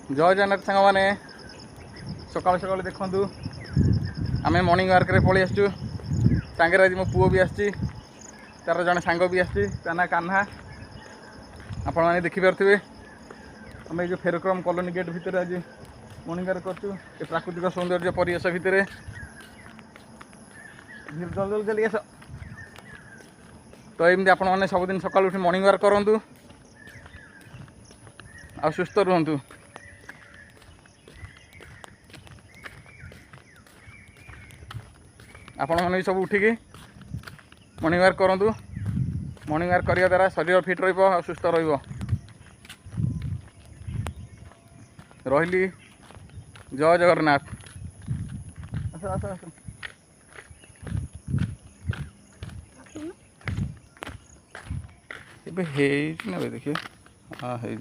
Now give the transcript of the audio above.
जय जगन्नाथ सांग मैंने सकाल सकाल देखु आम मॉर्निंग वार्क रे पलि आसचु सांगे आज मो पुओ भी आसी तार जड़े सांग भी आसी ना कान्हा आपण मैंने देखिपे आम जो फेरक्रम कॉलोनी गेट भितर आज मॉर्निंग वार्क कर प्राकृतिक सौंदर्य परिवेश भितर जल जल चली आस तो एमती आपण मैंने सबुदिन सकाल उठी मॉर्निंग वार्क करूँ आ सुस्थ रुहतु। आपण मैंने भी सब उठिकी मॉर्निंग वार्क करूँ। मॉर्निंग वार्क करने द्वारा शरीर फिट रहा सुस्थ रही। जय जगन्नाथ। आस आस आस ना देखिए हाँ है